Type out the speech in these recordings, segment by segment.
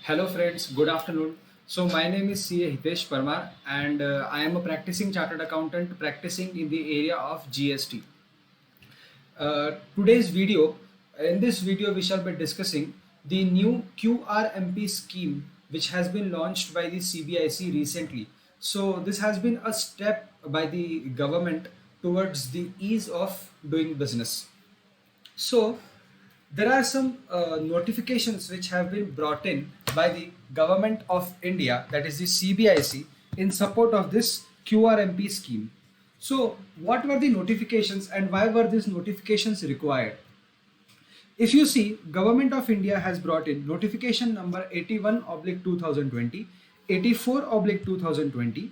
Hello friends, good afternoon. So my name is CA Hitesh Parmar and I am a practicing chartered accountant practicing in the area of GST. In this video we shall be discussing the new QRMP scheme which has been launched by the CBIC recently. So this has been a step by the government towards the ease of doing business. So there are some notifications which have been brought in by the government of India, that is the CBIC, in support of this QRMP scheme. So what were the notifications and why were these notifications required? If you see, Government of India has brought in notification number 81 oblique 2020, 84 oblique 2020.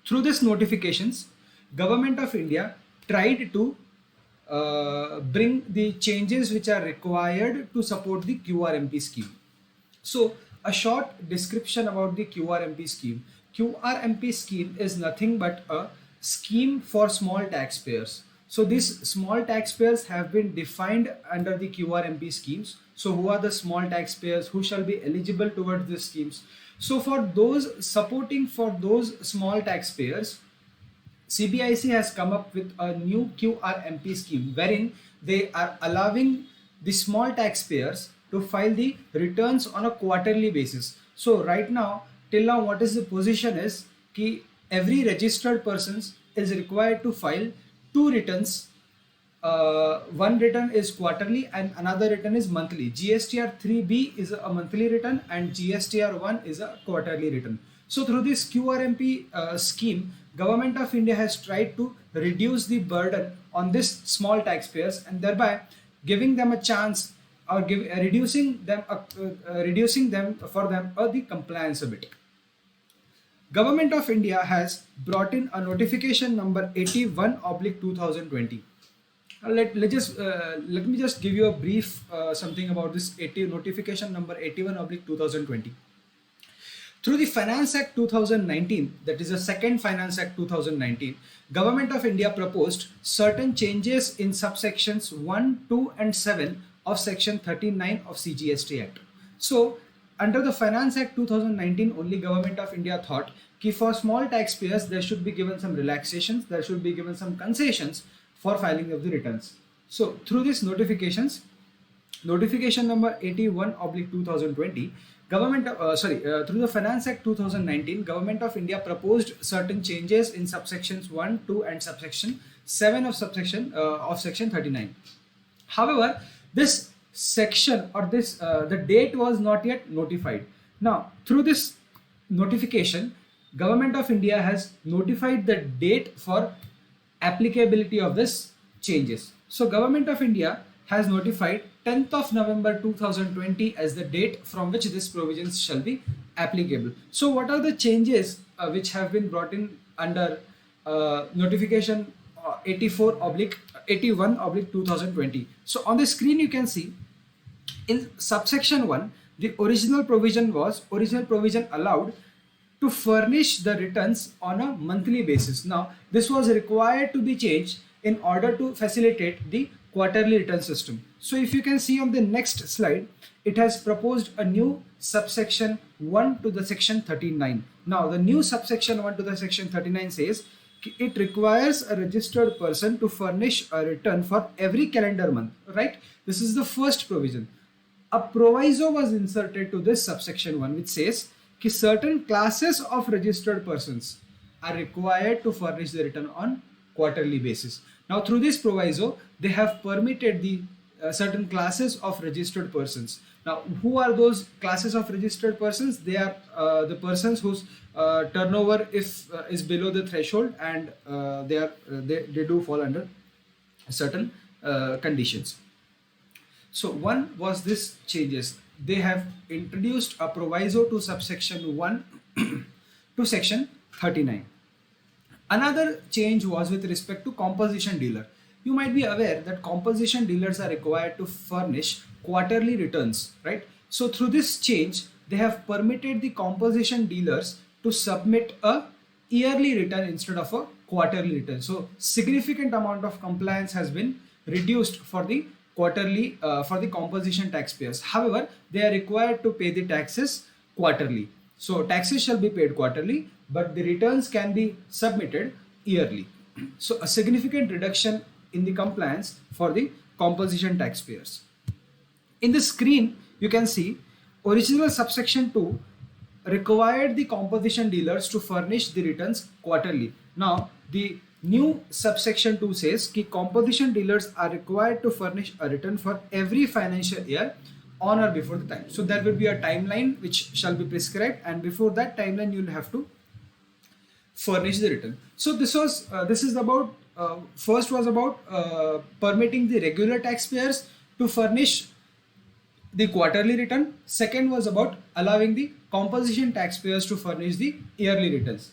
Through these notifications, Government of India tried to bring the changes which are required to support the QRMP scheme. So, a short description about the QRMP scheme. QRMP scheme is nothing but a scheme for small taxpayers. So, these small taxpayers have been defined under the QRMP schemes. So, who are the small taxpayers who shall be eligible towards these schemes? So, for those supporting for those small taxpayers, CBIC has come up with a new QRMP scheme wherein they are allowing the small taxpayers to file the returns on a quarterly basis. So right now, till now, what is the position is कि every registered persons is required to file two returns. One return is quarterly and another return is monthly. GSTR 3B is a monthly return and GSTR 1 is a quarterly return. So through this QRMP scheme, Government of India has tried to reduce the burden on this small taxpayers and thereby giving them a chance or reducing them for them the compliance a bit. Government of India has brought in a notification number 81 oblique 2020. Let me just give you a brief something about this notification number 81 oblique 2020. Through the Finance Act 2019, that is the second Finance Act 2019, Government of India proposed certain changes in subsections 1, 2 and 7 of section 39 of CGST Act. So under the Finance Act 2019, only Government of India thought that for small taxpayers there should be given some relaxations, there should be given some concessions for filing of the returns. So through these notifications, notification number 81 oblique 2020, through the Finance Act 2019, Government of India proposed certain changes in subsections 1, 2 and subsection 7 of section 39. However, this section or the date was not yet notified. Now, through this notification, Government of India has notified the date for applicability of this changes. So, Government of India has notified 10th of November 2020 as the date from which this provisions shall be applicable. So what are the changes which have been brought in under notification 84 oblique 81 oblique 2020? So on the screen you can see in subsection 1, the original provision allowed to furnish the returns on a monthly basis. Now this was required to be changed in order to facilitate the quarterly return system. So if you can see on the next slide, it has proposed a new subsection 1 to the section 39. Now the new subsection 1 to the section 39 says it requires a registered person to furnish a return for every calendar month, right? This is the first provision. A proviso was inserted to this subsection 1 which says that certain classes of registered persons are required to furnish the return on quarterly basis. Now through this proviso, they have permitted the certain classes of registered persons. Now who are those classes of registered persons? They are the persons whose turnover is below the threshold and they do fall under certain conditions. So one was this changes. They have introduced a proviso to subsection 1 to section 39. Another change was with respect to composition dealer. You might be aware that composition dealers are required to furnish quarterly returns, right? So through this change, they have permitted the composition dealers to submit a yearly return instead of a quarterly return. So significant amount of compliance has been reduced for the quarterly for the composition taxpayers. However, they are required to pay the taxes quarterly. So taxes shall be paid quarterly, but the returns can be submitted yearly. So a significant reduction in the compliance for the composition taxpayers. In the screen, you can see original subsection 2 required the composition dealers to furnish the returns quarterly. Now, the new subsection 2 says that composition dealers are required to furnish a return for every financial year on or before the time. So there will be a timeline which shall be prescribed, and before that timeline you will have to furnish the return. So this is about first was about permitting the regular taxpayers to furnish the quarterly return. Second was about allowing the composition taxpayers to furnish the yearly returns.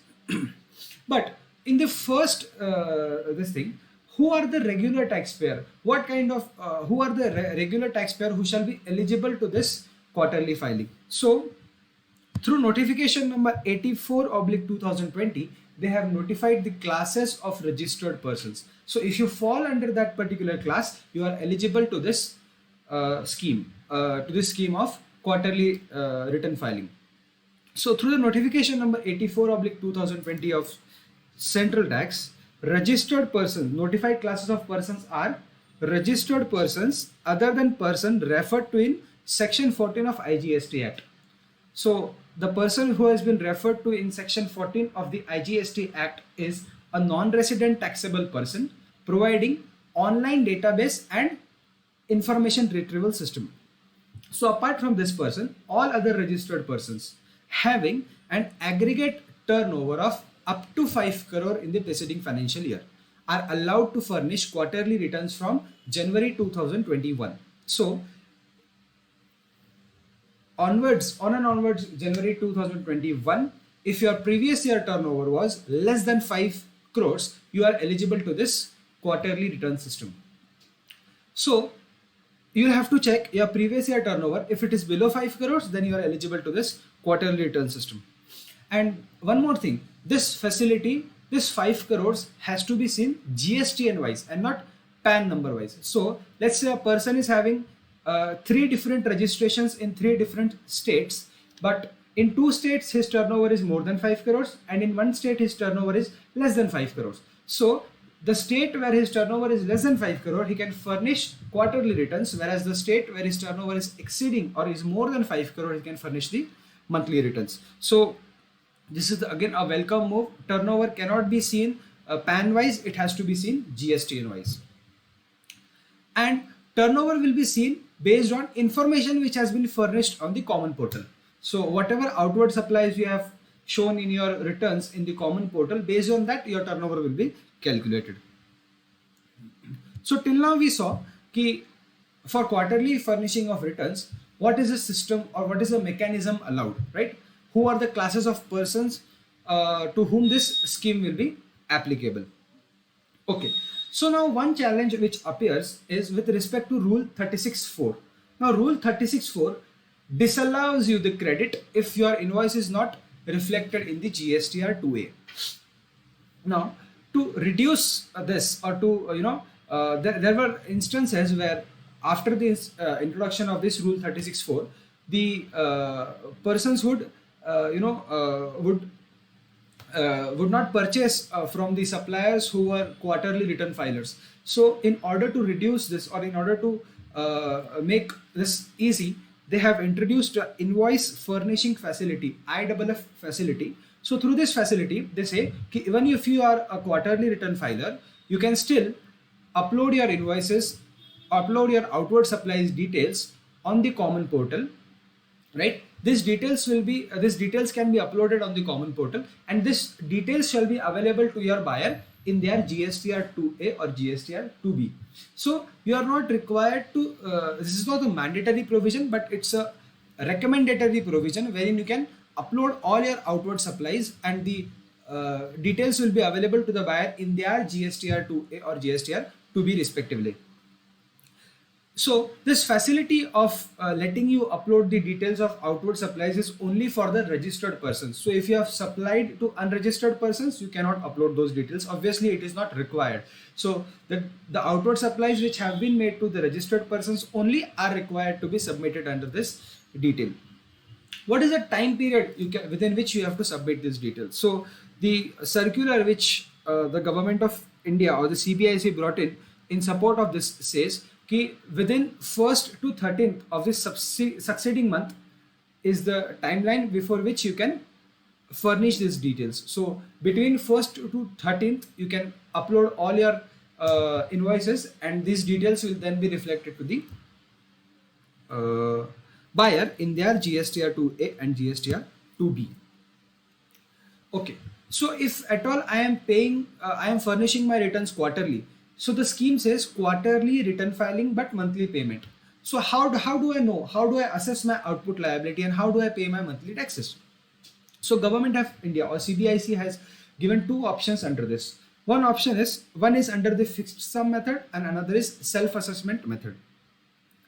But in the first this thing, who are the regular taxpayer? What kind of who are the regular taxpayer who shall be eligible to this quarterly filing? So through notification number 84 oblique 2020, they have notified the classes of registered persons. So if you fall under that particular class, you are eligible to this scheme of quarterly return filing. So through the notification number 84 oblique 2020 of Central Tax, registered persons, notified classes of persons are registered persons other than person referred to in section 14 of IGST Act. So the person who has been referred to in section 14 of the IGST Act is a non-resident taxable person providing online database and information retrieval system. So apart from this person, all other registered persons having an aggregate turnover of up to 5 crore in the preceding financial year are allowed to furnish quarterly returns from January 2021. So onwards January 2021, if your previous year turnover was less than 5 crores, you are eligible to this quarterly return system. So you have to check your previous year turnover. If it is below 5 crores, then you are eligible to this quarterly return system. And one more thing, this facility, this 5 crores has to be seen GSTN wise and not PAN number wise. So let's say a person is having 3 different registrations in 3 different states, but in 2 states his turnover is more than 5 crores and in 1 state his turnover is less than 5 crores. So the state where his turnover is less than 5 crore, he can furnish quarterly returns, whereas the state where his turnover is exceeding or is more than 5 crore, he can furnish the monthly returns. So this is again a welcome move. Turnover cannot be seen PAN wise, it has to be seen GSTN wise. And turnover will be seen based on information which has been furnished on the common portal. So whatever outward supplies you have shown in your returns in the common portal, based on that your turnover will be calculated. So till now we saw कि for quarterly furnishing of returns, what is the system or what is the mechanism allowed, right? Who are the classes of persons to whom this scheme will be applicable? Okay. So now one challenge which appears is with respect to Rule 36.4. Now Rule 36.4 disallows you the credit if your invoice is not reflected in the GSTR 2A. Now to reduce this or to there were instances where after this introduction of this Rule 36.4, the persons would not purchase from the suppliers who were quarterly return filers. So in order to reduce this or in order to make this easy, they have introduced an invoice furnishing facility, IFF facility. So through this facility, they say even if you are a quarterly return filer, you can still upload your invoices, upload your outward supplies details on the common portal, right? These details can be uploaded on the common portal, and this details shall be available to your buyer in their GSTR 2A or GSTR 2B. So you are not required to, this is not a mandatory provision, but it's a recommendatory provision wherein you can upload all your outward supplies and the details will be available to the buyer in their GSTR 2A or GSTR 2B respectively. So this facility of letting you upload the details of outward supplies is only for the registered persons. So if you have supplied to unregistered persons, you cannot upload those details. Obviously, it is not required. So the outward supplies which have been made to the registered persons only are required to be submitted under this detail. What is the time period within which you have to submit these details? So the circular which the government of India or the CBIC brought in support of this says कि within 1st to 13th of this succeeding month is the timeline before which you can furnish these details. So between 1st to 13th you can upload all your invoices, and these details will then be reflected to the buyer in their GSTR 2A and GSTR 2B. Okay, so if at all I am paying, I am furnishing my returns quarterly. So the scheme says quarterly return filing but monthly payment. So how do I know? How do I assess my output liability and how do I pay my monthly taxes? So Government of India or CBIC has given two options under this. One is under the fixed sum method and another is self-assessment method.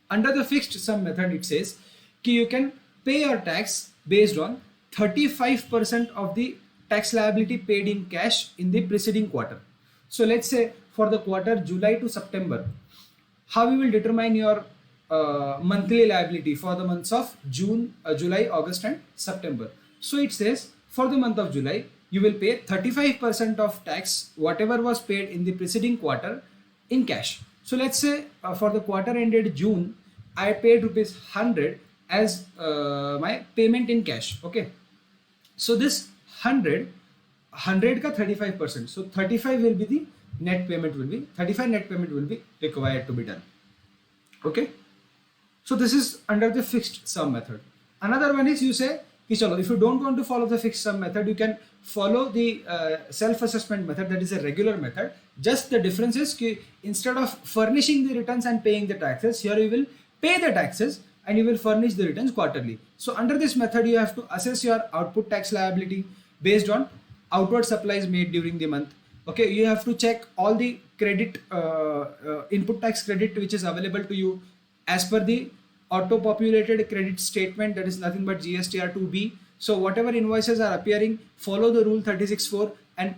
Under the fixed sum method, it says that you can pay your tax based on 35% of the tax liability paid in cash in the preceding quarter. So let's say for the quarter July to September, how you will determine your monthly liability for the months of June, July, August and September. So it says for the month of July, you will pay 35% of tax, whatever was paid in the preceding quarter, in cash. So let's say for the quarter ended June, I paid rupees 100 as my payment in cash. Okay. So this 100 ka 35%. So 35 will be the net payment will be, 35 net payment will be required to be done. Okay. So this is under the fixed sum method. Another one is you say, if you don't want to follow the fixed sum method, you can follow the self-assessment method, that is a regular method. Just the difference is instead of furnishing the returns and paying the taxes, here you will pay the taxes and you will furnish the returns quarterly. So under this method, you have to assess your output tax liability based on outward supplies made during the month. Okay, you have to check all the credit, input tax credit which is available to you as per the auto-populated credit statement, that is nothing but GSTR 2B. So whatever invoices are appearing, follow the rule 36.4 and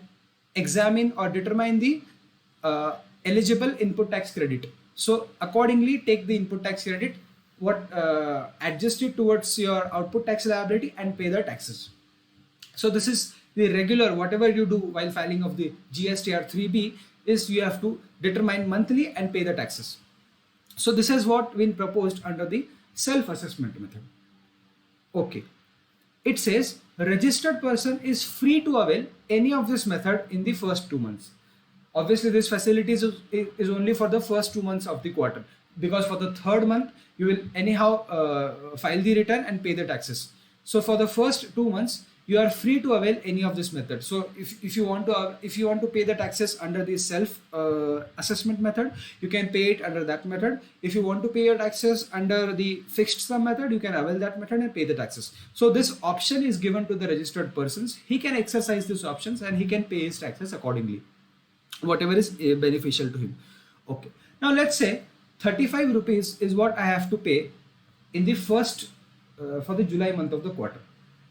examine or determine the eligible input tax credit. So accordingly, take the input tax credit, adjust it towards your output tax liability and pay the taxes. So this is the regular, whatever you do while filing of the GSTR 3B is you have to determine monthly and pay the taxes. So this is what been proposed under the self-assessment method. Okay. It says registered person is free to avail any of this method in the first 2 months. Obviously, this facility is only for the first 2 months of the quarter, because for the third month, you will anyhow file the return and pay the taxes. So for the first 2 months, you are free to avail any of this method. So if you want to pay the taxes under the self assessment method, you can pay it under that method. If you want to pay your taxes under the fixed sum method, you can avail that method and pay the taxes. So this option is given to the registered persons. He can exercise these options and he can pay his taxes accordingly, whatever is beneficial to him. Okay. Now let's say 35 rupees is what I have to pay in the first for the July month of the quarter.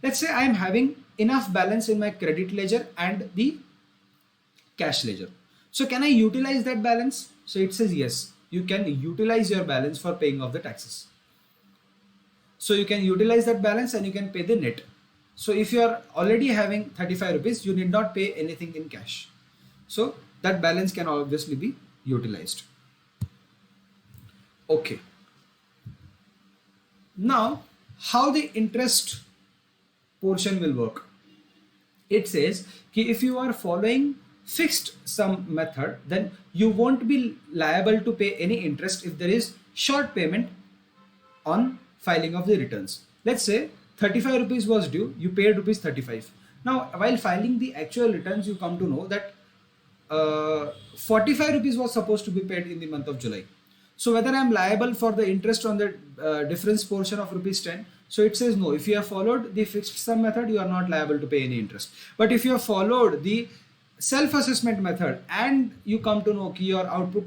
Let's say I am having enough balance in my credit ledger and the cash ledger. So can I utilize that balance? So it says yes, you can utilize your balance for paying off the taxes. So you can utilize that balance and you can pay the net. So if you are already having 35 rupees, you need not pay anything in cash. So that balance can obviously be utilized. Okay. Now, how the interest portion will work? It says that if you are following fixed sum method, then you won't be liable to pay any interest if there is short payment on filing of the returns. Let's say 35 rupees was due, you paid rupees 35. Now, while filing the actual returns, you come to know that 45 rupees was supposed to be paid in the month of July. So whether I am liable for the interest on the difference portion of rupees 10, so it says no. If you have followed the fixed sum method, you are not liable to pay any interest. But if you have followed the self-assessment method and you come to know that your output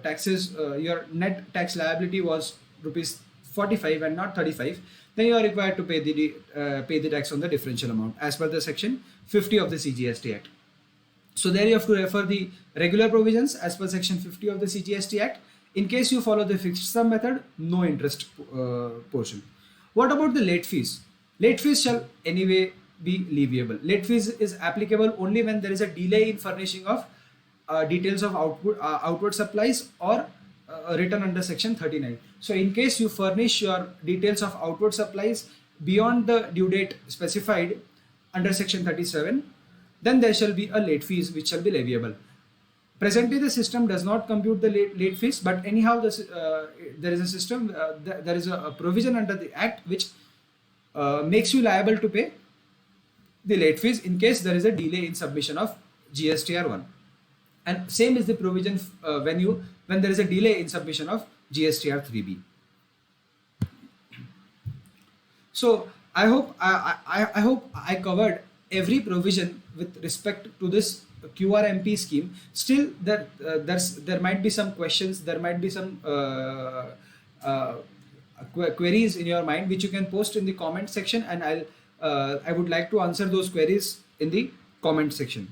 taxes, your net tax liability was rupees 45 and not 35, then you are required to pay the tax on the differential amount as per the section 50 of the CGST Act. So there you have to refer the regular provisions as per section 50 of the CGST Act. In case you follow the fixed sum method, no interest portion. What about the late fees? Late fees shall anyway be leviable. Late fees is applicable only when there is a delay in furnishing of details of outward supplies or written under section 39. So in case you furnish your details of outward supplies beyond the due date specified under section 37, then there shall be a late fees which shall be leviable. Presently, the system does not compute the late fees, but anyhow, there is a system, there is a provision under the Act which makes you liable to pay the late fees in case there is a delay in submission of GSTR 1. And same is the provision when there is a delay in submission of GSTR 3B. So I hope I covered every provision with respect to this QRMP scheme. Still, there might be some questions, there might be some queries in your mind which you can post in the comment section, and I would like to answer those queries in the comment section.